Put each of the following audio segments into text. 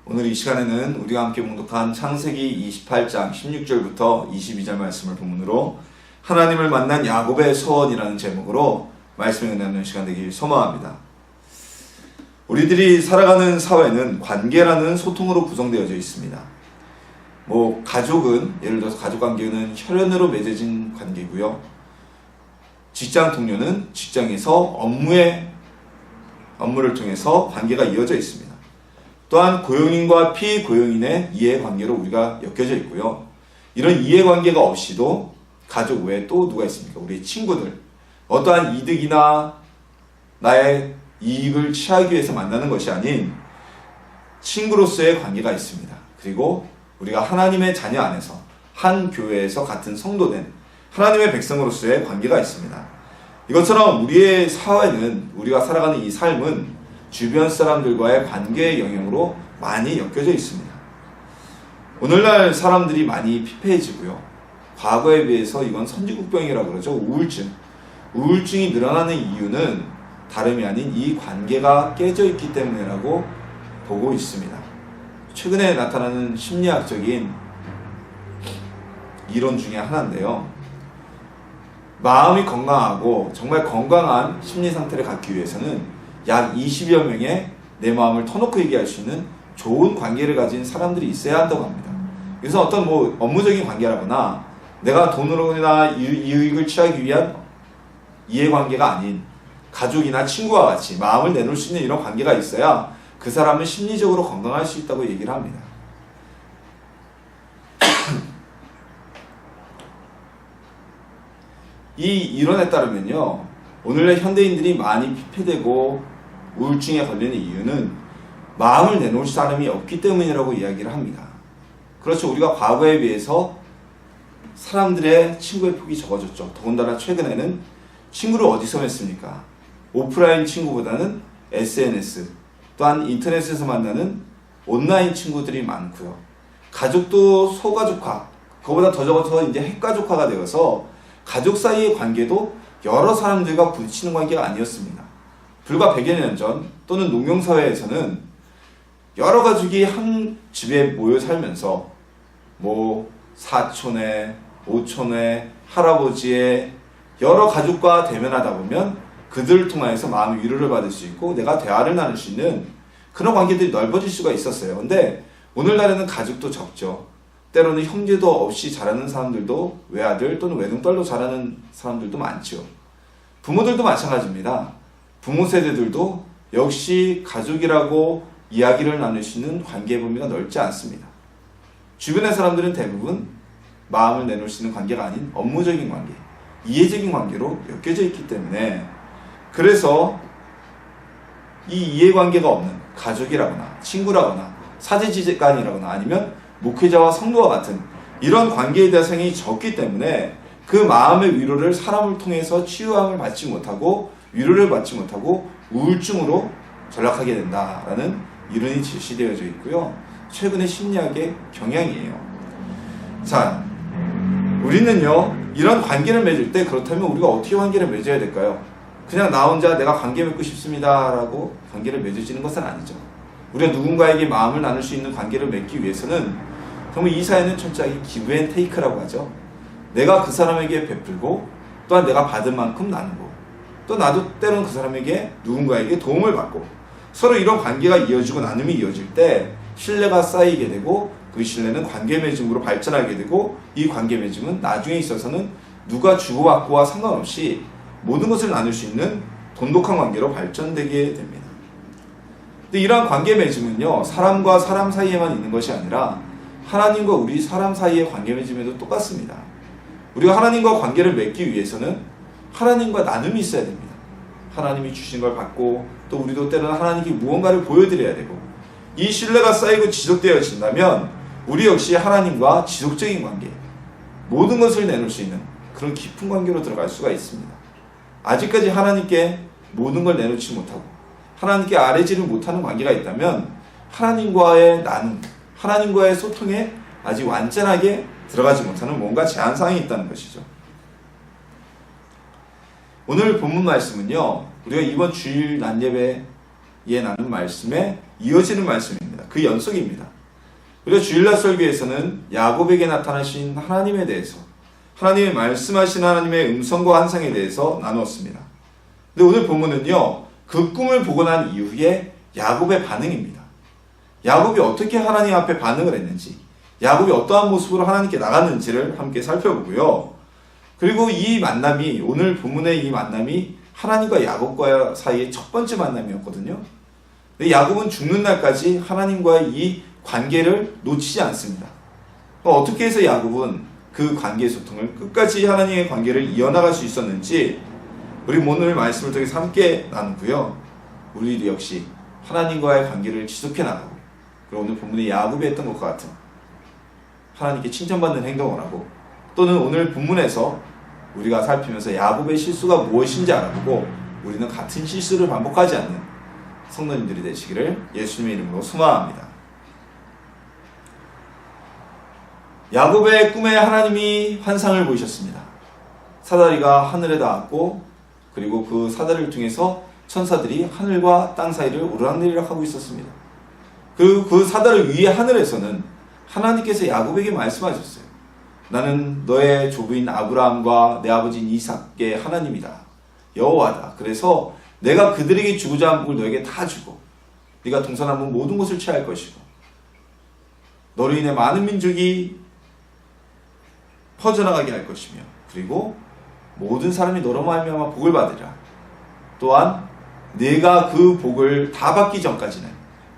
오늘 이 시간에는 우리가 함께 봉독한 창세기 28장 16절부터 22절 말씀을 본문으로 하나님을 만난 야곱의 소원이라는 제목으로 말씀을 나누는 시간 되길 소망합니다. 우리들이 살아가는 사회는 관계라는 소통으로 구성되어져 있습니다. 가족은 예를 들어서 가족관계는 혈연으로 맺어진 관계고요. 직장 동료는 직장에서 업무를 통해서 관계가 이어져 있습니다. 또한 고용인과 피고용인의 이해관계로 우리가 엮여져 있고요. 이런 이해관계가 없이도 가족 외에 또 누가 있습니까? 우리 친구들. 어떠한 이득이나 나의 이익을 취하기 위해서 만나는 것이 아닌 친구로서의 관계가 있습니다. 그리고 우리가 하나님의 자녀 안에서 한 교회에서 같은 성도된 하나님의 백성으로서의 관계가 있습니다. 이것처럼 우리의 사회는, 우리가 살아가는 이 삶은 주변 사람들과의 관계의 영역으로 많이 엮여져 있습니다. 오늘날 사람들이 많이 피폐해지고요. 과거에 비해서 이건 선진국병이라고 그러죠. 우울증이 늘어나는 이유는 다름이 아닌 이 관계가 깨져 있기 때문이라고 보고 있습니다. 최근에 나타나는 심리학적인 이론 중에 하나인데요. 마음이 건강하고 정말 건강한 심리 상태를 갖기 위해서는 약 20여 명의 내 마음을 터놓고 얘기할 수 있는 좋은 관계를 가진 사람들이 있어야 한다고 합니다. 그래서 어떤 업무적인 관계라거나 내가 돈으로나 이익을 취하기 위한 이해관계가 아닌 가족이나 친구와 같이 마음을 내놓을 수 있는 이런 관계가 있어야 그 사람은 심리적으로 건강할 수 있다고 얘기를 합니다. 이 이론에 따르면요, 오늘날 현대인들이 많이 피폐되고 우울증에 걸리는 이유는 마음을 내놓을 사람이 없기 때문이라고 이야기를 합니다. 그렇죠. 우리가 과거에 비해서 사람들의 친구의 폭이 적어졌죠. 더군다나 최근에는 친구를 어디서 맺습니까? 오프라인 친구보다는 SNS, 또한 인터넷에서 만나는 온라인 친구들이 많고요. 가족도 소가족화, 그거보다 더 적어서 이제 핵가족화가 되어서 가족 사이의 관계도 여러 사람들과 부딪히는 관계가 아니었습니다. 불과 100여 년 전 또는 농경사회에서는 여러 가족이 한 집에 모여 살면서 사촌에, 오촌에, 할아버지에 여러 가족과 대면하다 보면 그들을 통해서 마음의 위로를 받을 수 있고 내가 대화를 나눌 수 있는 그런 관계들이 넓어질 수가 있었어요. 근데 오늘날에는 가족도 적죠. 때로는 형제도 없이 자라는 사람들도 외아들 또는 외동딸로 자라는 사람들도 많죠. 부모들도 마찬가지입니다. 부모 세대들도 역시 가족이라고 이야기를 나눌 수 있는 관계의 범위가 넓지 않습니다. 주변의 사람들은 대부분 마음을 내놓을 수 있는 관계가 아닌 업무적인 관계, 이해적인 관계로 엮여져 있기 때문에, 그래서 이 이해관계가 없는 가족이라거나 친구라거나 사제지간이라거나 아니면 목회자와 성도와 같은 이런 관계의 대상이 적기 때문에 그 마음의 위로를 사람을 통해서 치유함을 받지 못하고 위로를 받지 못하고 우울증으로 전락하게 된다라는 이론이 제시되어져 있고요. 최근의 심리학의 경향이에요. 자, 우리는요, 이런 관계를 맺을 때 그렇다면 우리가 어떻게 관계를 맺어야 될까요? 그냥 나 혼자 내가 관계 맺고 싶습니다라고 관계를 맺어지는 것은 아니죠. 우리가 누군가에게 마음을 나눌 수 있는 관계를 맺기 위해서는 정말 이 사회는 철저하게 기브 앤 테이크라고 하죠. 내가 그 사람에게 베풀고 또한 내가 받은 만큼 나누고 또 나도 때로는 그 사람에게 누군가에게 도움을 받고 서로 이런 관계가 이어지고 나눔이 이어질 때 신뢰가 쌓이게 되고 그 신뢰는 관계 맺음으로 발전하게 되고 이 관계 맺음은 나중에 있어서는 누가 주고받고와 상관없이 모든 것을 나눌 수 있는 돈독한 관계로 발전되게 됩니다. 근데 이러한 관계 맺음은요, 사람과 사람 사이에만 있는 것이 아니라 하나님과 우리 사람 사이의 관계 맺음에도 똑같습니다. 우리가 하나님과 관계를 맺기 위해서는 하나님과 나눔이 있어야 됩니다. 하나님이 주신 걸 받고 또 우리도 때로는 하나님께 무언가를 보여드려야 되고, 이 신뢰가 쌓이고 지속되어진다면 우리 역시 하나님과 지속적인 관계, 모든 것을 내놓을 수 있는 그런 깊은 관계로 들어갈 수가 있습니다. 아직까지 하나님께 모든 걸 내놓지 못하고 하나님께 아뢰지를 못하는 관계가 있다면 하나님과의 나눔, 하나님과의 소통에 아직 완전하게 들어가지 못하는 뭔가 제한사항이 있다는 것이죠. 오늘 본문 말씀은요, 우리가 이번 주일 낮예배에 나눈 말씀에 이어지는 말씀입니다. 그 연속입니다. 우리가 주일날 설교에서는 야곱에게 나타나신 하나님에 대해서, 하나님의 말씀하신 하나님의 음성과 환상에 대해서 나누었습니다. 근데 오늘 본문은요, 그 꿈을 보고 난 이후에 야곱의 반응입니다. 야곱이 어떻게 하나님 앞에 반응을 했는지, 야곱이 어떠한 모습으로 하나님께 나갔는지를 함께 살펴보고요. 그리고 이 만남이, 오늘 본문의 이 만남이 하나님과 야곱과 사이의 첫 번째 만남이었거든요. 근데 야곱은 죽는 날까지 하나님과의 이 관계를 놓치지 않습니다. 어떻게 해서 야곱은 그 관계 소통을 끝까지 하나님의 관계를 이어나갈 수 있었는지 우리 오늘 말씀을 통해서 함께 나누고요. 우리도 역시 하나님과의 관계를 지속해 나가고, 그리고 오늘 본문의 야곱이 했던 것과 같은 하나님께 칭찬받는 행동을 하고, 또는 오늘 본문에서 우리가 살피면서 야곱의 실수가 무엇인지 알아보고 우리는 같은 실수를 반복하지 않는 성도님들이 되시기를 예수님의 이름으로 소망합니다. 야곱의 꿈에 하나님이 환상을 보이셨습니다. 사다리가 하늘에 닿았고, 그리고 그 사다리를 통해서 천사들이 하늘과 땅 사이를 오르락내리락 하고 있었습니다. 그 사다리 위에 하늘에서는 하나님께서 야곱에게 말씀하셨어요. 나는 너의 조부인 아브라함과 내 아버지인 이삭의 하나님이다. 여호와다. 그래서 내가 그들에게 주고자 한 복을 너에게 다 주고, 네가 동서남북 모든 곳을 취할 것이고, 너로 인해 많은 민족이 퍼져나가게 할 것이며, 그리고 모든 사람이 너로 말미암아 복을 받으리라. 또한 내가 그 복을 다 받기 전까지는,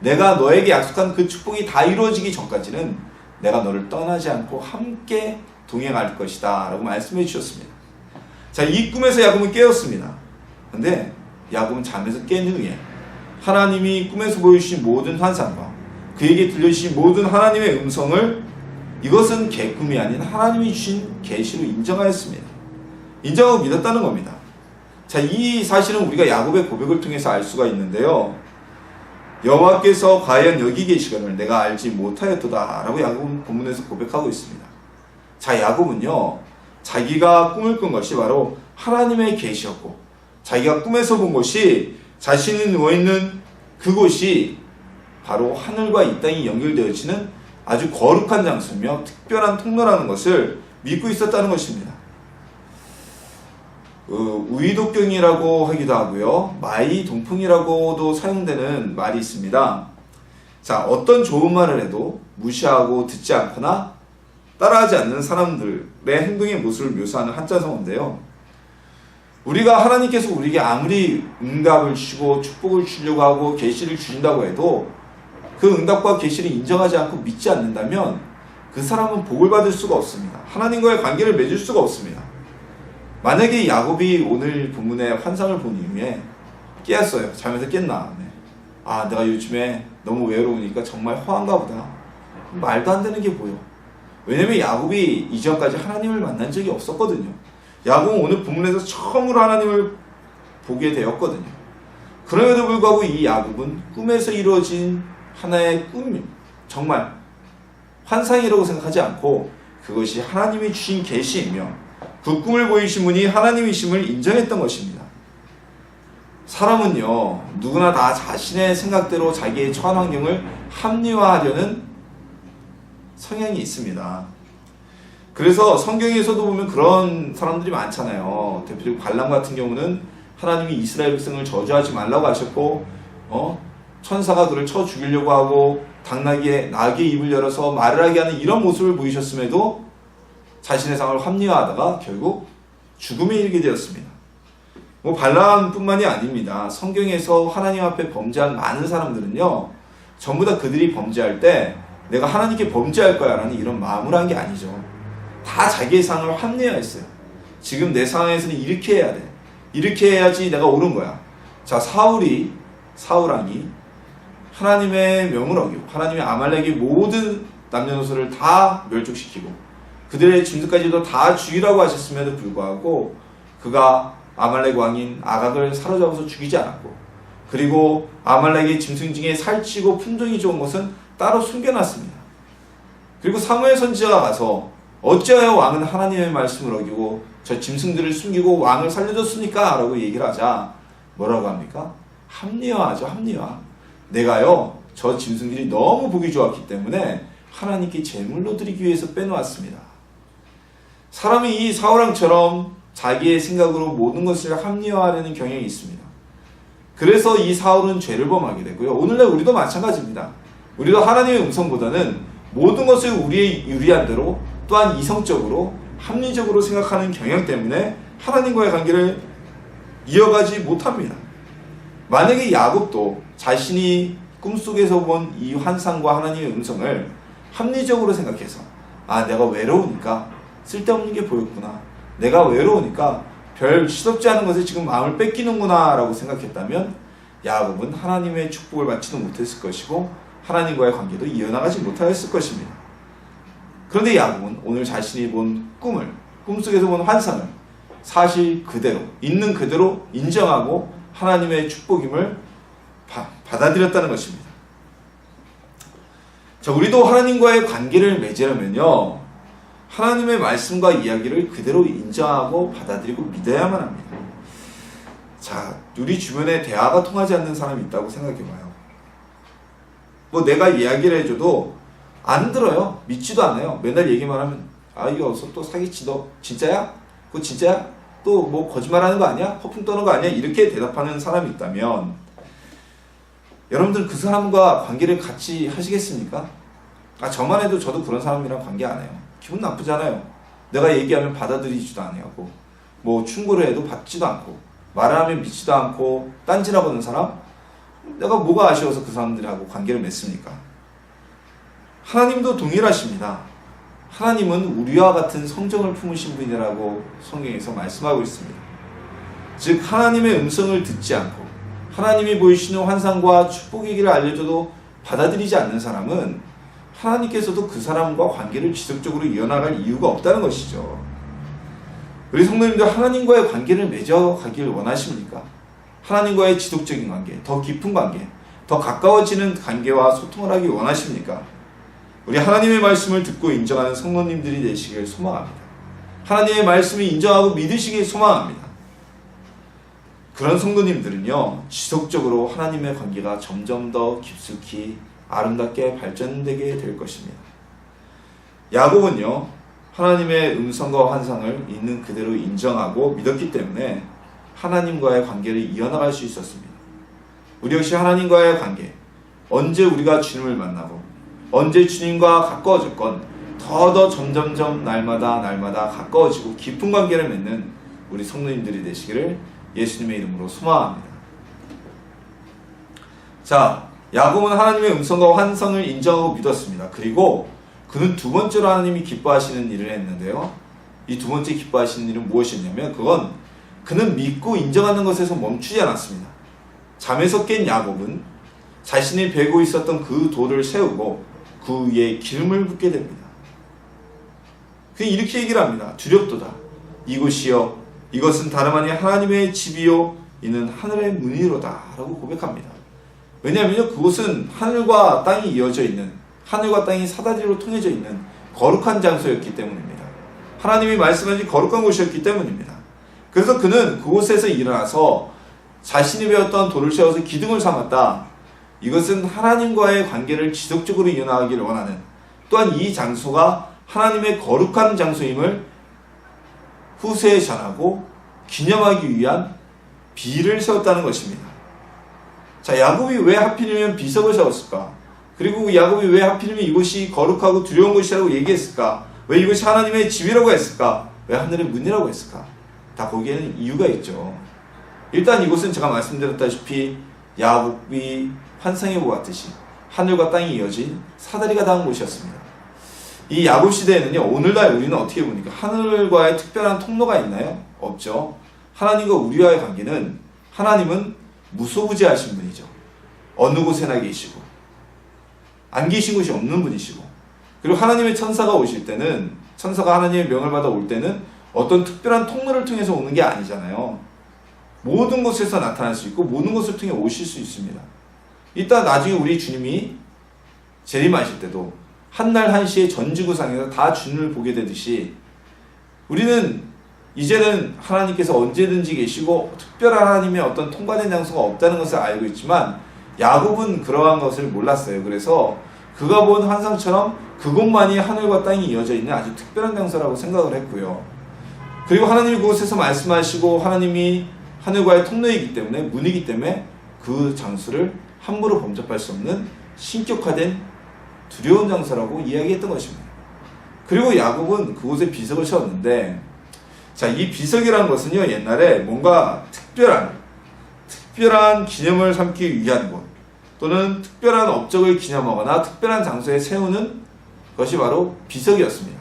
내가 너에게 약속한 그 축복이 다 이루어지기 전까지는 내가 너를 떠나지 않고 함께 동행할 것이다 라고 말씀해 주셨습니다. 자, 이 꿈에서 야곱은 깨었습니다. 근데 야곱은 잠에서 깬 후에 하나님이 꿈에서 보여주신 모든 환상과 그에게 들려주신 모든 하나님의 음성을, 이것은 개꿈이 아닌 하나님이 주신 계시로 인정하였습니다. 인정하고 믿었다는 겁니다. 자, 이 사실은 우리가 야곱의 고백을 통해서 알 수가 있는데요. 여호와께서 과연 여기 계시거늘 내가 알지 못하였도다 라고 야곱은 본문에서 고백하고 있습니다. 자, 야곱은요, 자기가 꿈을 꾼 것이 바로 하나님의 계시였고, 자기가 꿈에서 본 것이 자신이 누워있는 그곳이 바로 하늘과 이 땅이 연결되어지는 아주 거룩한 장소며 특별한 통로라는 것을 믿고 있었다는 것입니다. 우이독경이라고 하기도 하고요, 마이동풍이라고도 사용되는 말이 있습니다. 자, 어떤 좋은 말을 해도 무시하고 듣지 않거나 따라하지 않는 사람들의 행동의 모습을 묘사하는 한자성어인데요. 우리가 하나님께서 우리에게 아무리 응답을 주시고 축복을 주려고 하고 계시를 주신다고 해도 그 응답과 계시를 인정하지 않고 믿지 않는다면 그 사람은 복을 받을 수가 없습니다. 하나님과의 관계를 맺을 수가 없습니다. 만약에 야곱이 오늘 본문의 환상을 본 이후에 깨었어요. 잠에서 깼나? 네. 아, 내가 요즘에 너무 외로우니까 정말 허한가 보다. 말도 안 되는 게 보여. 왜냐면 야곱이 이전까지 하나님을 만난 적이 없었거든요. 야곱은 오늘 본문에서 처음으로 하나님을 보게 되었거든요. 그럼에도 불구하고 이 야곱은 꿈에서 이루어진 하나의 꿈, 정말 환상이라고 생각하지 않고 그것이 하나님이 주신 계시이며 그 꿈을 보이신 분이 하나님이심을 인정했던 것입니다. 사람은요, 누구나 다 자신의 생각대로 자기의 처한 환경을 합리화하려는 성향이 있습니다. 그래서 성경에서도 보면 그런 사람들이 많잖아요. 대표적으로 발람 같은 경우는 하나님이 이스라엘 백성을 저주하지 말라고 하셨고, 천사가 그를 쳐 죽이려고 하고 당나귀의 나귀의 입을 열어서 말을 하게 하는 이런 모습을 보이셨음에도 자신의 상을 합리화하다가 결국 죽음에 이르게 되었습니다. 발람뿐만이 아닙니다. 성경에서 하나님 앞에 범죄한 많은 사람들은요, 전부 다 그들이 범죄할 때 내가 하나님께 범죄할 거야 라는 이런 마음을 한 게 아니죠. 다 자기의 상을 합리화했어요. 지금 내 상황에서는 이렇게 해야 돼. 이렇게 해야지 내가 옳은 거야. 자, 사울왕이 하나님의 명을 어기고 하나님의 아말렉의 모든 남녀노소를 다 멸족시키고 그들의 짐승까지도 다 죽이라고 하셨음에도 불구하고 그가 아말렉 왕인 아각을 사로잡아서 죽이지 않았고, 그리고 아말렉의 짐승 중에 살찌고 품종이 좋은 것은 따로 숨겨놨습니다. 그리고 사무엘 선지자가 가서 어찌하여 왕은 하나님의 말씀을 어기고 저 짐승들을 숨기고 왕을 살려줬습니까? 라고 얘기를 하자 뭐라고 합니까? 합리화하죠. 합리화. 내가요 저 짐승들이 너무 보기 좋았기 때문에 하나님께 제물로 드리기 위해서 빼놓았습니다. 사람이 이 사울왕처럼 자기의 생각으로 모든 것을 합리화하려는 경향이 있습니다. 그래서 이 사울은 죄를 범하게 되고요. 오늘날 우리도 마찬가지입니다. 우리도 하나님의 음성보다는 모든 것을 우리의 유리한 대로 또한 이성적으로 합리적으로 생각하는 경향 때문에 하나님과의 관계를 이어가지 못합니다. 만약에 야곱도 자신이 꿈속에서 본 이 환상과 하나님의 음성을 합리적으로 생각해서 내가 외로우니까 쓸데없는 게 보였구나. 내가 외로우니까 별 시덥지 않은 것에 지금 마음을 뺏기는구나 라고 생각했다면 야곱은 하나님의 축복을 받지도 못했을 것이고 하나님과의 관계도 이어나가지 못하였을 것입니다. 그런데 야곱은 오늘 자신이 본 꿈속에서 본 환상을 사실 그대로 있는 그대로 인정하고 하나님의 축복임을 받아들였다는 것입니다. 자, 우리도 하나님과의 관계를 맺으려면요, 하나님의 말씀과 이야기를 그대로 인정하고 받아들이고 믿어야만 합니다. 자, 우리 주변에 대화가 통하지 않는 사람이 있다고 생각해봐요. 내가 이야기를 해줘도 안 들어요. 믿지도 않아요. 맨날 얘기만 하면 이거 어서 또 사기치, 너 진짜야? 그거 진짜야? 또 거짓말하는 거 아니야? 허풍 떠는 거 아니야? 이렇게 대답하는 사람이 있다면 여러분들 그 사람과 관계를 같이 하시겠습니까? 저만 해도 저도 그런 사람이랑 관계 안 해요. 기분 나쁘잖아요. 내가 얘기하면 받아들이지도 않고 충고를 해도 받지도 않고 말을 하면 믿지도 않고 딴지라고 하는 사람, 내가 뭐가 아쉬워서 그 사람들하고 관계를 맺습니까? 하나님도 동일하십니다. 하나님은 우리와 같은 성정을 품으신 분이라고 성경에서 말씀하고 있습니다. 즉 하나님의 음성을 듣지 않고 하나님이 보이시는 환상과 축복의 길을 알려줘도 받아들이지 않는 사람은 하나님께서도 그 사람과 관계를 지속적으로 이어나갈 이유가 없다는 것이죠. 우리 성도님들 하나님과의 관계를 맺어가길 원하십니까? 하나님과의 지속적인 관계, 더 깊은 관계, 더 가까워지는 관계와 소통을 하길 원하십니까? 우리 하나님의 말씀을 듣고 인정하는 성도님들이 되시길 소망합니다. 하나님의 말씀을 인정하고 믿으시길 소망합니다. 그런 성도님들은요, 지속적으로 하나님의 관계가 점점 더 깊숙이 아름답게 발전되게 될 것입니다. 야곱은요, 하나님의 음성과 환상을 있는 그대로 인정하고 믿었기 때문에 하나님과의 관계를 이어나갈 수 있었습니다. 우리 역시 하나님과의 관계, 언제 우리가 주님을 만나고 언제 주님과 가까워졌건 더더 점점점 날마다 가까워지고 깊은 관계를 맺는 우리 성도님들이 되시기를 예수님의 이름으로 소망합니다. 자, 야곱은 하나님의 음성과 환상을 인정하고 믿었습니다. 그리고 그는 두 번째로 하나님이 기뻐하시는 일을 했는데요. 이 두 번째 기뻐하시는 일은 무엇이었냐면 그는 믿고 인정하는 것에서 멈추지 않았습니다. 잠에서 깬 야곱은 자신이 베고 있었던 그 돌을 세우고 그 위에 기름을 붓게 됩니다. 그는 이렇게 얘기를 합니다. 두렵도다. 이곳이여, 이것은 다름 아닌 하나님의 집이요, 이는 하늘의 문이로다 라고 고백합니다. 왜냐하면 그곳은 하늘과 땅이 이어져 있는, 하늘과 땅이 사다리로 통해져 있는 거룩한 장소였기 때문입니다. 하나님이 말씀하신 거룩한 곳이었기 때문입니다. 그래서 그는 그곳에서 일어나서 자신이 배웠던 돌을 세워서 기둥을 삼았다. 이것은 하나님과의 관계를 지속적으로 이어나가기를 원하는, 또한 이 장소가 하나님의 거룩한 장소임을 후세에 전하고 기념하기 위한 비를 세웠다는 것입니다. 자, 야곱이 왜 하필이면 비석을 세웠을까? 그리고 야곱이 왜 하필이면 이곳이 거룩하고 두려운 곳이라고 얘기했을까? 왜 이곳이 하나님의 집이라고 했을까? 왜 하늘의 문이라고 했을까? 다 거기에는 이유가 있죠. 일단 이곳은 제가 말씀드렸다시피 야곱이 환상에 보았듯이 하늘과 땅이 이어진 사다리가 닿은 곳이었습니다. 이 야곱 시대에는요, 오늘날 우리는 어떻게 보니까 하늘과의 특별한 통로가 있나요? 없죠. 하나님과 우리와의 관계는, 하나님은 무소부지하신 분이죠. 어느 곳에나 계시고 안 계신 곳이 없는 분이시고, 그리고 하나님의 천사가 오실 때는, 천사가 하나님의 명을 받아 올 때는 어떤 특별한 통로를 통해서 오는 게 아니잖아요. 모든 곳에서 나타날 수 있고 모든 곳을 통해 오실 수 있습니다. 이따 나중에 우리 주님이 재림하실 때도 한날 한시에 전지구상에서 다 주님을 보게 되듯이, 우리는 이제는 하나님께서 언제든지 계시고 특별한 하나님의 어떤 통과된 장소가 없다는 것을 알고 있지만, 야곱은 그러한 것을 몰랐어요. 그래서 그가 본 환상처럼 그곳만이 하늘과 땅이 이어져 있는 아주 특별한 장소라고 생각을 했고요. 그리고 하나님이 그곳에서 말씀하시고 하나님이 하늘과의 통로이기 때문에, 문이기 때문에 그 장소를 함부로 범접할 수 없는 신격화된 두려운 장소라고 이야기했던 것입니다. 그리고 야곱은 그곳에 비석을 세웠는데, 자, 이 비석이라는 것은요, 옛날에 뭔가 특별한 기념을 삼기 위한 곳, 또는 특별한 업적을 기념하거나 특별한 장소에 세우는 것이 바로 비석이었습니다.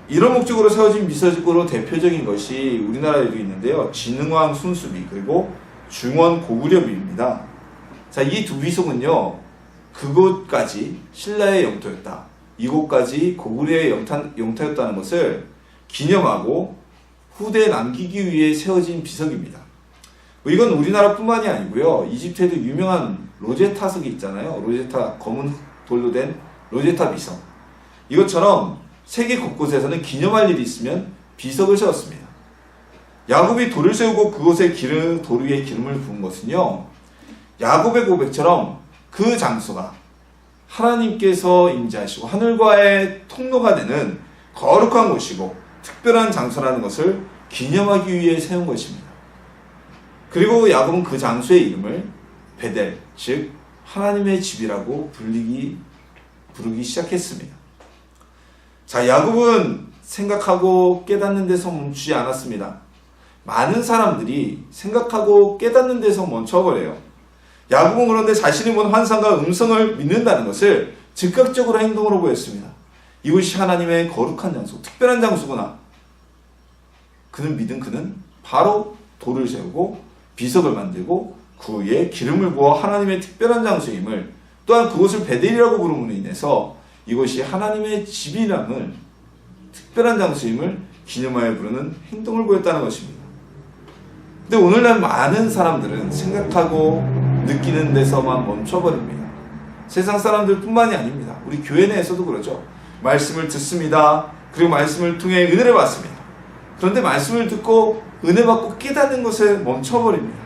이런 목적으로 세워진 비석으로 대표적인 것이 우리나라에도 있는데요. 진흥왕 순수비, 그리고 중원 고구려비입니다. 자, 이 두 비석은요, 그곳까지 신라의 영토였다, 이곳까지 고구려의 영토였다는 것을 기념하고 후대에 남기기 위해 세워진 비석입니다. 이건 우리나라뿐만이 아니고요, 이집트에도 유명한 로제타석이 있잖아요. 로제타, 검은 돌로 된 로제타 비석. 이것처럼 세계 곳곳에서는 기념할 일이 있으면 비석을 세웠습니다. 야곱이 돌을 세우고 그곳에 돌 위에 기름을 부은 것은요, 야곱의 고백처럼 그 장소가 하나님께서 임재하시고 하늘과의 통로가 되는 거룩한 곳이고 특별한 장소라는 것을 기념하기 위해 세운 것입니다. 그리고 야곱은 그 장소의 이름을 베델, 즉 하나님의 집이라고 부르기 시작했습니다. 자, 야곱은 생각하고 깨닫는 데서 멈추지 않았습니다. 많은 사람들이 생각하고 깨닫는 데서 멈춰버려요. 야곱은 그런데 자신이 본 환상과 음성을 믿는다는 것을 즉각적으로 행동으로 보였습니다. 이곳이 하나님의 거룩한 장소, 특별한 장소구나. 그는 바로 돌을 세우고 비석을 만들고 그 위에 기름을 부어 하나님의 특별한 장소임을, 또한 그곳을 베델이라고 부름으로 인해서 이곳이 하나님의 집이라는 특별한 장소임을 기념하여 부르는 행동을 보였다는 것입니다. 근데 오늘날 많은 사람들은 생각하고 느끼는 데서만 멈춰버립니다. 세상 사람들뿐만이 아닙니다. 우리 교회 내에서도 그러죠. 말씀을 듣습니다. 그리고 말씀을 통해 은혜를 받습니다. 그런데 말씀을 듣고 은혜 받고 깨닫는 것에 멈춰버립니다.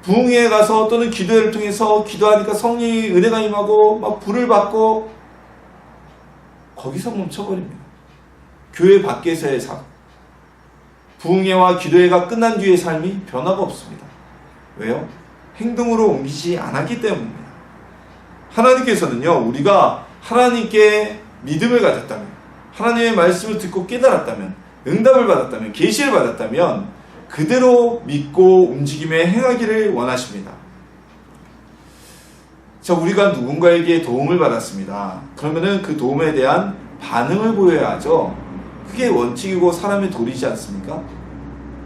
부흥회에 가서 또는 기도회를 통해서 기도하니까 성령의 은혜가 임하고 막 불을 받고 거기서 멈춰버립니다. 교회 밖에서의 삶, 부흥회와 기도회가 끝난 뒤의 삶이 변화가 없습니다. 왜요? 행동으로 옮기지 않았기 때문입니다. 하나님께서는요, 우리가 하나님께 믿음을 가졌다면, 하나님의 말씀을 듣고 깨달았다면, 응답을 받았다면, 계시를 받았다면 그대로 믿고 움직임에 행하기를 원하십니다. 자, 우리가 누군가에게 도움을 받았습니다. 그러면은 그 도움에 대한 반응을 보여야 하죠. 그게 원칙이고 사람의 도리지 않습니까?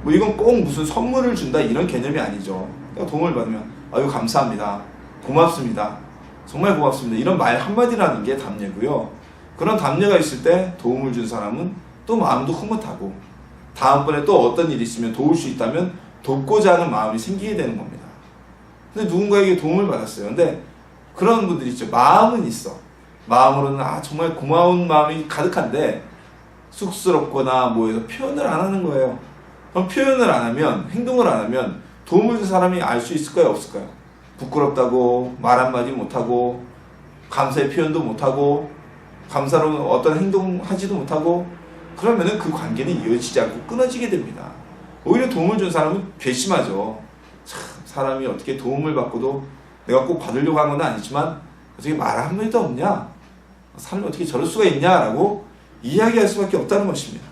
뭐 이건 꼭 무슨 선물을 준다 이런 개념이 아니죠. 그러니까 도움을 받으면 아유 감사합니다, 고맙습니다, 정말 고맙습니다, 이런 말 한마디라는 게 답례고요. 그런 답례가 있을 때 도움을 준 사람은 또 마음도 흐뭇하고 다음번에 또 어떤 일이 있으면 도울 수 있다면 돕고자 하는 마음이 생기게 되는 겁니다. 근데 누군가에게 도움을 받았어요. 근데 그런 분들이 있죠. 마음은 있어. 마음으로는 정말 고마운 마음이 가득한데 쑥스럽거나 뭐해서 표현을 안 하는 거예요. 그럼 표현을 안 하면, 행동을 안 하면 도움을 준 사람이 알 수 있을까요? 없을까요? 부끄럽다고 말 한마디 못하고 감사의 표현도 못하고 감사로 어떤 행동하지도 못하고 그러면은 그 관계는 이어지지 않고 끊어지게 됩니다. 오히려 도움을 준 사람은 괘씸하죠. 참, 사람이 어떻게 도움을 받고도 내가 꼭 받으려고 한 건 아니지만 어떻게 말 한마디도 없냐? 사람이 어떻게 저럴 수가 있냐라고 이야기할 수밖에 없다는 것입니다.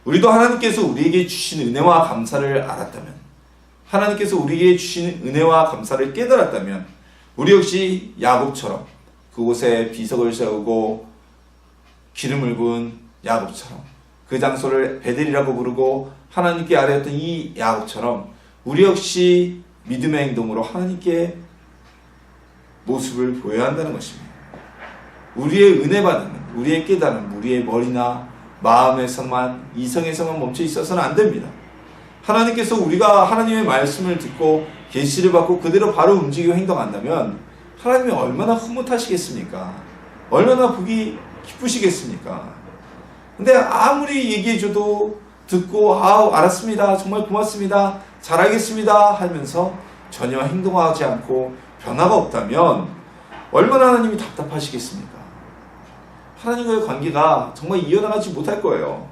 우리도 하나님께서 우리에게 주신 은혜와 감사를 알았다면, 하나님께서 우리에게 주신 은혜와 감사를 깨달았다면 우리 역시 야곱처럼 그곳에 비석을 세우고 기름을 부은 야곱처럼 그 장소를 베델이라고 부르고 하나님께 아뢰었던 이 야곱처럼 우리 역시 믿음의 행동으로 하나님께 모습을 보여야 한다는 것입니다. 우리의 은혜 받는, 우리의 깨달음, 우리의 머리나 마음에서만, 이성에서만 멈춰 있어서는 안 됩니다. 하나님께서 우리가 하나님의 말씀을 듣고 계시를 받고 그대로 바로 움직이고 행동한다면 하나님이 얼마나 흐뭇하시겠습니까? 얼마나 보기 기쁘시겠습니까? 근데 아무리 얘기해줘도 듣고 아우 알았습니다. 정말 고맙습니다. 잘하겠습니다. 하면서 전혀 행동하지 않고 변화가 없다면 얼마나 하나님이 답답하시겠습니까? 하나님과의 관계가 정말 이어나가지 못할 거예요.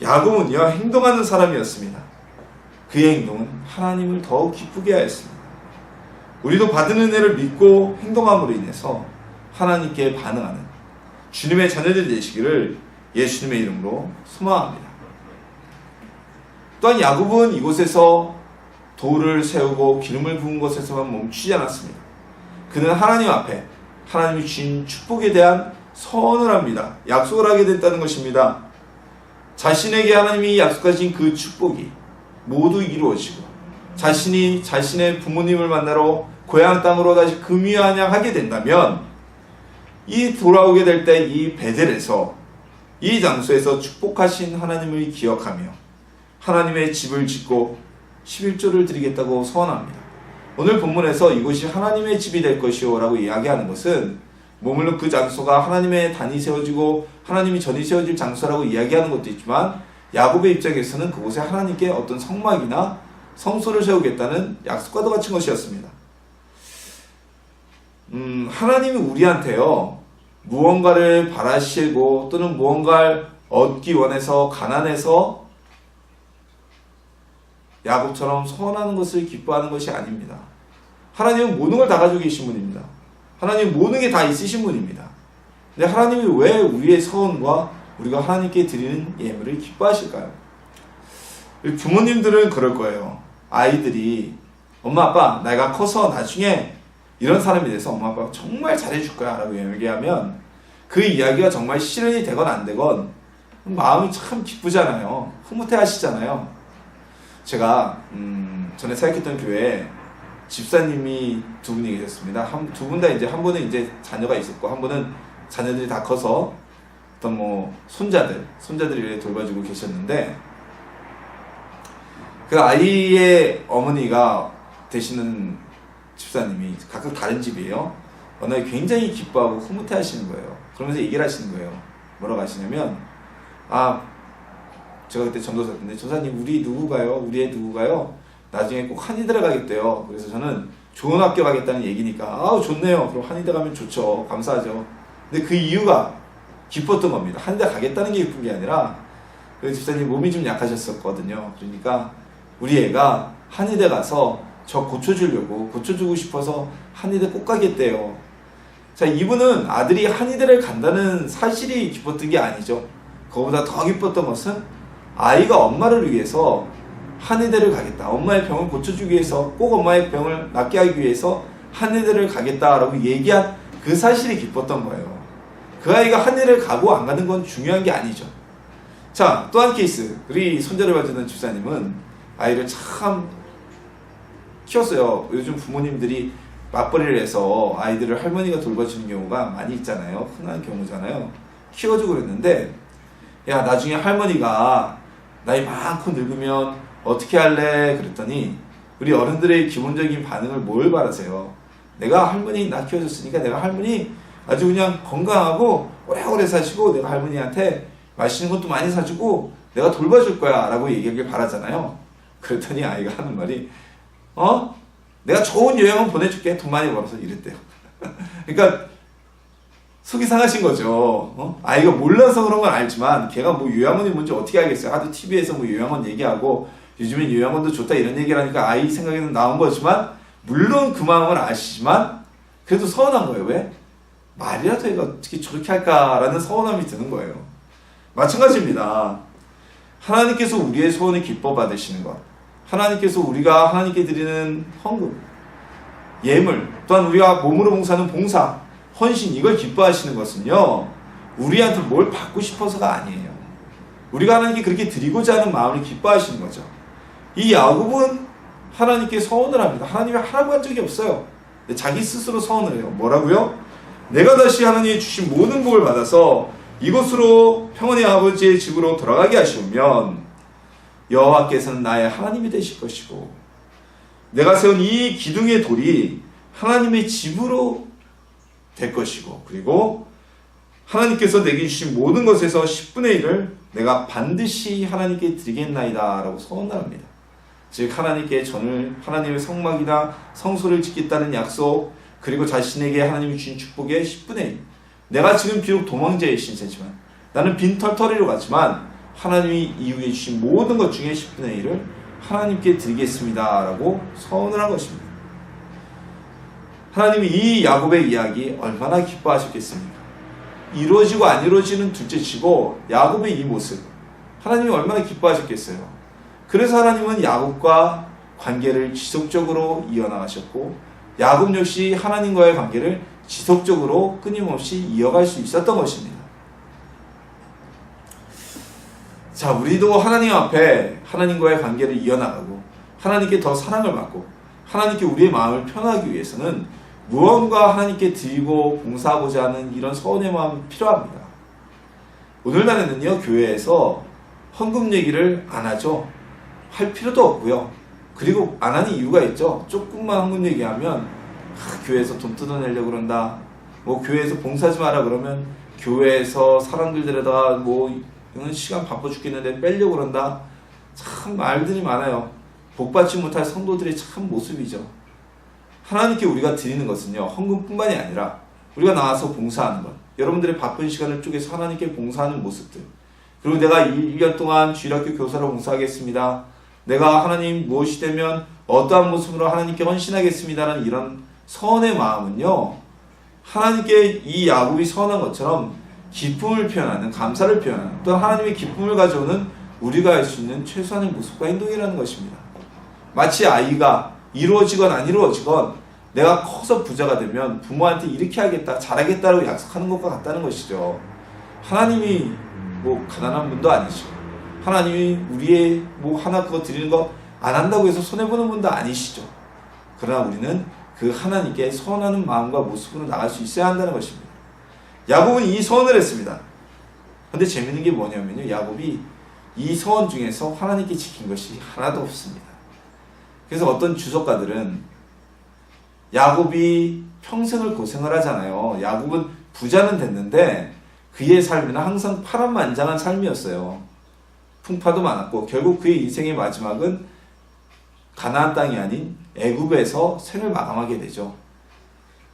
야곱은요 행동하는 사람이었습니다. 그의 행동은 하나님을 더욱 기쁘게 하였습니다. 우리도 받은 은혜를 믿고 행동함으로 인해서 하나님께 반응하는 주님의 자녀들이 되시기를 예수님의 이름으로 소망합니다. 또한 야곱은 이곳에서 돌을 세우고 기름을 부은 것에서만 멈추지 않았습니다. 그는 하나님 앞에 하나님이 주신 축복에 대한 서원을 합니다. 약속을 하게 됐다는 것입니다. 자신에게 하나님이 약속하신 그 축복이 모두 이루어지고 자신이 자신의 부모님을 만나러 고향 땅으로 다시 금유한양하게 된다면 이 돌아오게 될 때 이 베델에서 이 장소에서 축복하신 하나님을 기억하며 하나님의 집을 짓고 11조를 드리겠다고 서원합니다. 오늘 본문에서 이곳이 하나님의 집이 될 것이요 라고 이야기하는 것은 물론 그 장소가 하나님의 단이 세워지고 하나님이 전이 세워질 장소라고 이야기하는 것도 있지만 야곱의 입장에서는 그곳에 하나님께 어떤 성막이나 성소를 세우겠다는 약속과도 같은 것이었습니다. 하나님이 우리한테요 무언가를 바라시고 또는 무언가를 얻기 원해서 가난해서 야곱처럼 소원하는 것을 기뻐하는 것이 아닙니다. 하나님은 모든 걸 다 가지고 계신 분입니다. 하나님은 모든 게 다 있으신 분입니다. 근데 하나님이 왜 우리의 소원과 우리가 하나님께 드리는 예물을 기뻐하실까요? 부모님들은 그럴 거예요. 아이들이 엄마 아빠 내가 커서 나중에 이런 사람이 돼서 엄마 아빠가 정말 잘해줄 거야 라고 얘기하면 그 이야기가 정말 실현이 되건 안 되건 마음이 참 기쁘잖아요. 흐뭇해 하시잖아요. 제가 전에 사역했던 교회에 집사님이 두 분이 계셨습니다. 두 분 다 이제 한 분은 이제 자녀가 있었고 한 분은 자녀들이 다 커서 어떤 손자들이 돌봐주고 계셨는데 그 아이의 어머니가 되시는 집사님이 각각 다른 집이에요. 어느 날 굉장히 기뻐하고 흐뭇해 하시는 거예요. 그러면서 얘기를 하시는 거예요. 뭐라고 하시냐면 제가 그때 전도사였는데 전사님 우리 누구가요? 우리 애 누구가요? 나중에 꼭 한의대 가겠대요. 그래서 저는 좋은 학교 가겠다는 얘기니까 좋네요. 그럼 한의대 가면 좋죠. 감사하죠. 근데 그 이유가 기뻤던 겁니다. 한의대 가겠다는 게 기쁜 게 아니라 그 집사님 몸이 좀 약하셨었거든요. 그러니까 우리 애가 한의대 가서 저 고쳐주고 싶어서 한의대 꼭 가겠대요. 자, 이분은 아들이 한의대를 간다는 사실이 기뻤던 게 아니죠. 그거보다 더 기뻤던 것은 아이가 엄마를 위해서 한의대를 가겠다. 엄마의 병을 고쳐주기 위해서 꼭 엄마의 병을 낫게 하기 위해서 한의대를 가겠다라고 얘기한 그 사실이 기뻤던 거예요. 그 아이가 한의대를 가고 안 가는 건 중요한 게 아니죠. 자, 또 한 케이스. 우리 손자를 봐주는 집사님은 아이를 참 키웠어요. 요즘 부모님들이 맞벌이를 해서 아이들을 할머니가 돌봐주는 경우가 많이 있잖아요. 흔한 경우잖아요. 키워주고 그랬는데 야 나중에 할머니가 나이 많고 늙으면 어떻게 할래? 그랬더니 우리 어른들의 기본적인 반응을 뭘 바라세요? 내가 할머니 나 키워줬으니까 내가 할머니 아주 그냥 건강하고 오래오래 사시고 내가 할머니한테 맛있는 것도 많이 사주고 내가 돌봐줄 거야 라고 얘기하길 바라잖아요. 그랬더니 아이가 하는 말이 내가 좋은 여행은 보내줄게. 돈 많이 벌어서 이랬대요. 그러니까 속이 상하신 거죠. 아이가 몰라서 그런 건 알지만 걔가 뭐 요양원이 뭔지 어떻게 알겠어요. 하도 TV에서 뭐 요양원 얘기하고 요즘엔 요양원도 좋다 이런 얘기를 하니까 아이 생각에는 나온 거지만 물론 그 마음을 아시지만 그래도 서운한 거예요. 왜? 말이라도 얘가 어떻게 저렇게 할까라는 서운함이 드는 거예요. 마찬가지입니다. 하나님께서 우리의 소원을 기뻐 받으시는 것, 하나님께서 우리가 하나님께 드리는 헌금, 예물, 또한 우리가 몸으로 봉사하는 봉사, 헌신, 이걸 기뻐하시는 것은요 우리한테 뭘 받고 싶어서가 아니에요. 우리가 하나님께 그렇게 드리고자 하는 마음을 기뻐하시는 거죠. 이 야곱은 하나님께 서원을 합니다. 하나님이 하라고 한 적이 없어요. 자기 스스로 서원을 해요. 뭐라고요? 내가 다시 하나님이 주신 모든 복을 받아서 이곳으로 평안의 아버지의 집으로 돌아가게 하시면 여호와께서는 나의 하나님이 되실 것이고 내가 세운 이 기둥의 돌이 하나님의 집으로 될 것이고 그리고 하나님께서 내게 주신 모든 것에서 10분의 1을 내가 반드시 하나님께 드리겠나이다 라고 선언을 합니다. 즉 하나님께 전을 하나님의 성막이나 성소를 짓겠다는 약속, 그리고 자신에게 하나님이 주신 축복의 10분의 1, 내가 지금 비록 도망자의 신세지만 나는 빈털터리로 갔지만 하나님이 이후에 주신 모든 것 중에 10분의 1을 하나님께 드리겠습니다 라고 선언을 한 것입니다. 하나님이 이 야곱의 이야기 얼마나 기뻐하셨겠습니까? 이루어지고 안 이루어지는 둘째치고 야곱의 이 모습, 하나님이 얼마나 기뻐하셨겠어요. 그래서 하나님은 야곱과 관계를 지속적으로 이어나가셨고, 야곱 역시 하나님과의 관계를 지속적으로 끊임없이 이어갈 수 있었던 것입니다. 자, 우리도 하나님 앞에 하나님과의 관계를 이어나가고 하나님께 더 사랑을 받고 하나님께 우리의 마음을 표현하기 위해서는 무언가 하나님께 드리고 봉사하고자 하는 이런 서운의 마음이 필요합니다. 오늘날에는요, 교회에서 헌금 얘기를 안 하죠. 할 필요도 없고요. 그리고 안 하는 이유가 있죠. 조금만 헌금 얘기하면 교회에서 돈 뜯어내려고 그런다. 뭐 교회에서 봉사 좀 하라 그러면 교회에서 사람들 데려다가 뭐 시간 바빠 죽겠는데 빼려고 그런다. 참 말들이 많아요. 복받지 못할 성도들의 참 모습이죠. 하나님께 우리가 드리는 것은요, 헌금뿐만이 아니라 우리가 나와서 봉사하는 것, 여러분들의 바쁜 시간을 쪼개서 하나님께 봉사하는 모습들, 그리고 내가 1년 동안 주일학교 교사로 봉사하겠습니다. 내가 하나님 무엇이 되면 어떠한 모습으로 하나님께 헌신하겠습니다라는 이런 선의 마음은요, 하나님께 이 야곱이 선한 것처럼 기쁨을 표현하는, 감사를 표현하는, 또 하나님의 기쁨을 가져오는 우리가 할 수 있는 최소한의 모습과 행동이라는 것입니다. 마치 아이가 이루어지건 안 이루어지건 내가 커서 부자가 되면 부모한테 이렇게 하겠다, 잘하겠다라고 약속하는 것과 같다는 것이죠. 하나님이 뭐 가난한 분도 아니시고, 하나님이 우리의 뭐 하나 그거 드리는 거 안 한다고 해서 손해보는 분도 아니시죠. 그러나 우리는 그 하나님께 서원하는 마음과 모습으로 나갈 수 있어야 한다는 것입니다. 야곱은 이 서원을 했습니다. 근데 재밌는 게 뭐냐면요, 야곱이 이 서원 중에서 하나님께 지킨 것이 하나도 없습니다. 그래서 어떤 주석가들은 야곱이 평생을 고생을 하잖아요. 야곱은 부자는 됐는데 그의 삶은 항상 파란만장한 삶이었어요. 풍파도 많았고 결국 그의 인생의 마지막은 가나안 땅이 아닌 애굽에서 생을 마감하게 되죠.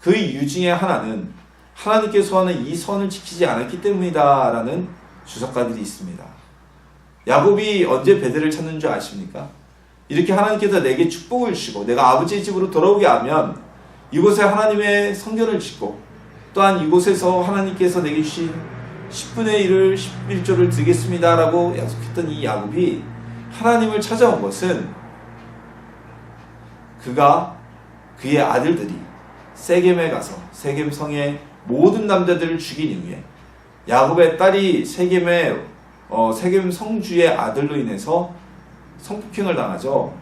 그 이유 중에 하나는 하나님께서 하는 이 선을 지키지 않았기 때문이다라는 주석가들이 있습니다. 야곱이 언제 베델을 찾는 줄 아십니까? 이렇게 하나님께서 내게 축복을 주시고 내가 아버지의 집으로 돌아오게 하면 이곳에 하나님의 성전을 짓고 또한 이곳에서 하나님께서 내게 주신 10분의 1을 11조를 드리겠습니다 라고 약속했던 이 야곱이 하나님을 찾아온 것은 그가 그의 아들들이 세겜에 가서 세겜 성의 모든 남자들을 죽인 이후에 야곱의 딸이 세겜의 세겜 성주의 아들로 인해서 성폭행을 당하죠.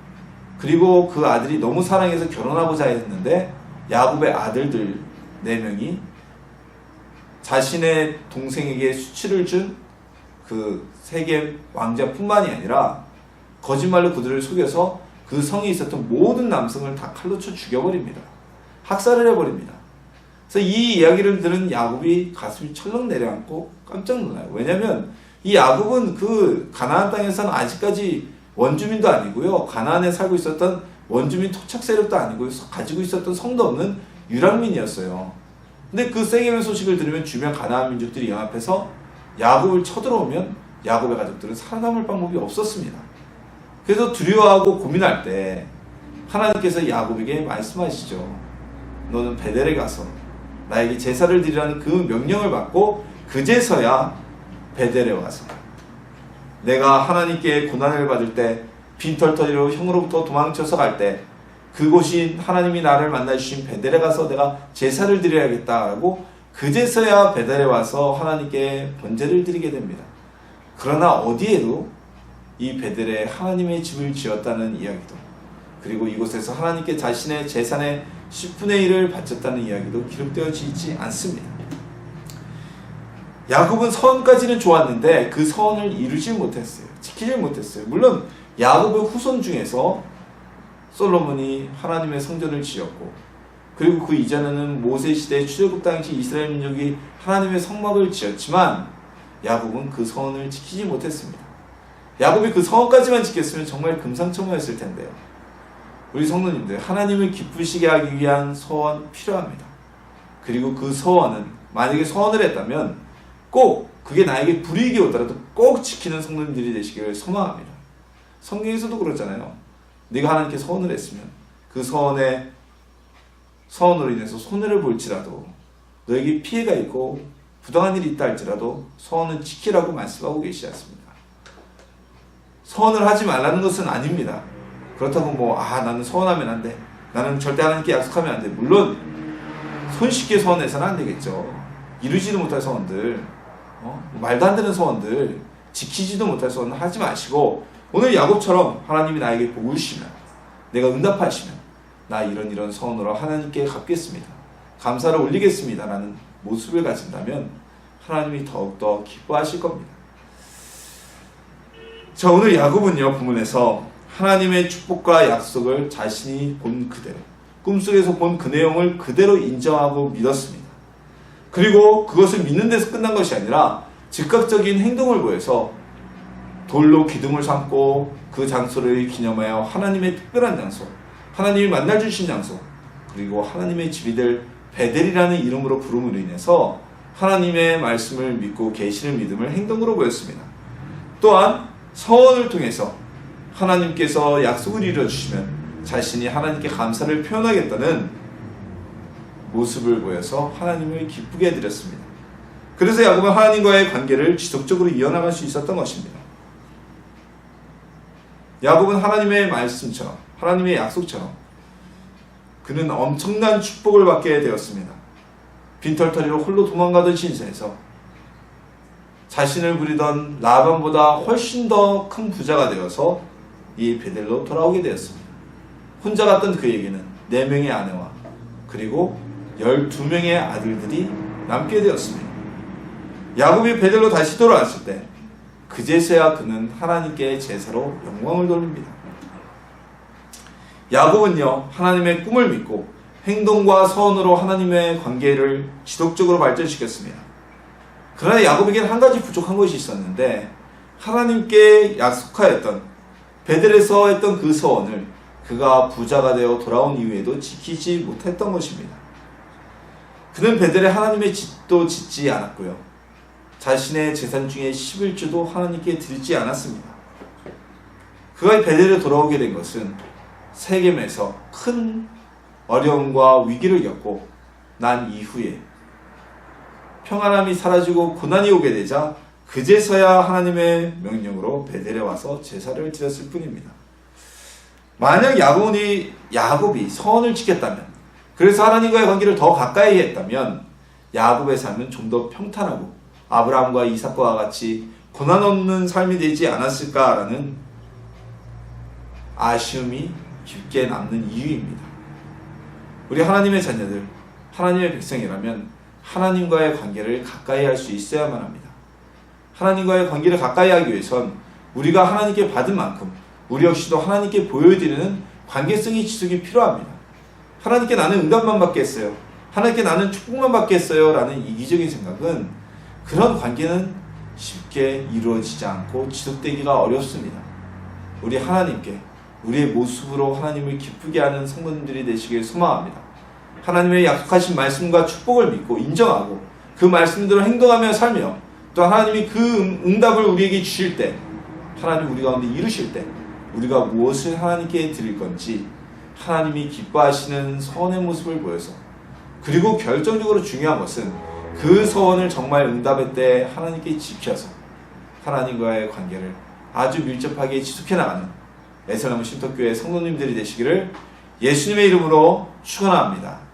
그리고 그 아들이 너무 사랑해서 결혼하고자 했는데 야곱의 아들들 4명이 자신의 동생에게 수치를 준 그 세겜 왕자뿐만이 아니라 거짓말로 그들을 속여서 그 성에 있었던 모든 남성을 다 칼로 쳐 죽여버립니다. 학살을 해버립니다. 그래서 이 이야기를 들은 야곱이 가슴이 철렁 내려앉고 깜짝 놀라요. 왜냐하면 이 야곱은 그 가나안 땅에서는 아직까지 원주민도 아니고요, 가나안에 살고 있었던 원주민 토착 세력도 아니고 가지고 있었던 성도 없는 유랑민이었어요. 근데 그 세겜의 소식을 들으면 주변 가나안 민족들이 연합해서 야곱을 쳐들어오면 야곱의 가족들은 살아남을 방법이 없었습니다. 그래서 두려워하고 고민할 때 하나님께서 야곱에게 말씀하시죠. 너는 베델에 가서 나에게 제사를 드리라는 그 명령을 받고 그제서야 베델에 와서 내가 하나님께 고난을 받을 때 빈털터리로 형으로부터 도망쳐서 갈 때 그곳이 하나님이 나를 만나주신 베델에 가서 내가 제사를 드려야겠다라고 그제서야 베델에 와서 하나님께 번제를 드리게 됩니다. 그러나 어디에도 이 베델에 하나님의 집을 지었다는 이야기도, 그리고 이곳에서 하나님께 자신의 재산의 10분의 1을 바쳤다는 이야기도 기록되어져 있지 않습니다. 야곱은 서원까지는 좋았는데 그 서원을 이루지 못했어요. 지키지 못했어요. 물론 야곱의 후손 중에서 솔로몬이 하나님의 성전을 지었고 그리고 그 이전에는 모세 시대 출애굽 당시 이스라엘 민족이 하나님의 성막을 지었지만 야곱은 그 서원을 지키지 못했습니다. 야곱이 그 서원까지만 지켰으면 정말 금상첨화였을 텐데요. 우리 성도님들, 하나님을 기쁘시게 하기 위한 서원 필요합니다. 그리고 그 서원은 만약에 서원을 했다면 꼭 그게 나에게 불이익이 오더라도 꼭 지키는 성도님들이 되시기를 소망합니다. 성경에서도 그렇잖아요. 네가 하나님께 서원을 했으면 그 서원으로 인해서 손해를 볼지라도 너에게 피해가 있고 부당한 일이 있다 할지라도 서원은 지키라고 말씀하고 계시지 않습니까? 서원을 하지 말라는 것은 아닙니다. 그렇다고 나는 서원하면 안 돼. 나는 절대 하나님께 약속하면 안 돼. 물론 손쉽게 서원해서는 안 되겠죠. 이루지도 못할 서원들, 말도 안 되는 서원들, 지키지도 못할 서원을 하지 마시고 오늘 야곱처럼 하나님이 나에게 복을 주시면, 내가 응답하시면 나 이런 서원으로 하나님께 갚겠습니다. 감사를 올리겠습니다. 라는 모습을 가진다면 하나님이 더욱더 기뻐하실 겁니다. 자, 오늘 야곱은요, 본문에서 하나님의 축복과 약속을 자신이 본 그대로, 꿈속에서 본 그 내용을 그대로 인정하고 믿었습니다. 그리고 그것을 믿는 데서 끝난 것이 아니라 즉각적인 행동을 보여서 돌로 기둥을 삼고 그 장소를 기념하여 하나님의 특별한 장소, 하나님이 만나 주신 장소, 그리고 하나님의 집이 될 베델이라는 이름으로 부름으로 인해서 하나님의 말씀을 믿고 계시는 믿음을 행동으로 보였습니다. 또한 서원을 통해서 하나님께서 약속을 이루어주시면 자신이 하나님께 감사를 표현하겠다는 모습을 보여서 하나님을 기쁘게 해드렸습니다. 그래서 야곱은 하나님과의 관계를 지속적으로 이어나갈 수 있었던 것입니다. 야곱은 하나님의 말씀처럼, 하나님의 약속처럼 그는 엄청난 축복을 받게 되었습니다. 빈털터리로 홀로 도망가던 신세에서 자신을 부리던 라반보다 훨씬 더 큰 부자가 되어서 이 베델로 돌아오게 되었습니다. 혼자 갔던 그에게는 4명의 아내와 그리고 12명의 아들들이 남게 되었습니다. 야곱이 베델로 다시 돌아왔을 때 그제서야 그는 하나님께 제사로 영광을 돌립니다. 야곱은요, 하나님의 꿈을 믿고 행동과 서원으로 하나님의 관계를 지속적으로 발전시켰습니다. 그러나 야곱에게는 한 가지 부족한 것이 있었는데, 하나님께 약속하였던 베델에서 했던 그 서원을 그가 부자가 되어 돌아온 이후에도 지키지 못했던 것입니다. 그는 베델에 하나님의 집도 짓지 않았고요, 자신의 재산 중에 11조도 하나님께 드리지 않았습니다. 그가 베델에 돌아오게 된 것은 세겜에서 큰 어려움과 위기를 겪고 난 이후에 평안함이 사라지고 고난이 오게 되자 그제서야 하나님의 명령으로 베델에 와서 제사를 드렸을 뿐입니다. 만약 야곱이 서원을 지켰다면, 그래서 하나님과의 관계를 더 가까이 했다면 야곱의 삶은 좀 더 평탄하고 아브라함과 이삭과 같이 고난 없는 삶이 되지 않았을까라는 아쉬움이 깊게 남는 이유입니다. 우리 하나님의 자녀들, 하나님의 백성이라면 하나님과의 관계를 가까이 할 수 있어야만 합니다. 하나님과의 관계를 가까이 하기 위해선 우리가 하나님께 받은 만큼 우리 역시도 하나님께 보여드리는 관계성이 지속이 필요합니다. 하나님께 나는 응답만 받겠어요, 하나님께 나는 축복만 받겠어요 라는 이기적인 생각은, 그런 관계는 쉽게 이루어지지 않고 지속되기가 어렵습니다. 우리 하나님께 우리의 모습으로 하나님을 기쁘게 하는 성도님들이 되시길 소망합니다. 하나님의 약속하신 말씀과 축복을 믿고 인정하고 그 말씀대로 행동하며 살며, 또 하나님이 그 응답을 우리에게 주실 때, 하나님 우리 가운데 이루실 때 우리가 무엇을 하나님께 드릴 건지 하나님이 기뻐하시는 서원의 모습을 보여서, 그리고 결정적으로 중요한 것은 그 서원을 정말 응답의 때 하나님께 지켜서 하나님과의 관계를 아주 밀접하게 지속해 나가는 에스라무 신덕교회 성도님들이 되시기를 예수님의 이름으로 축원합니다.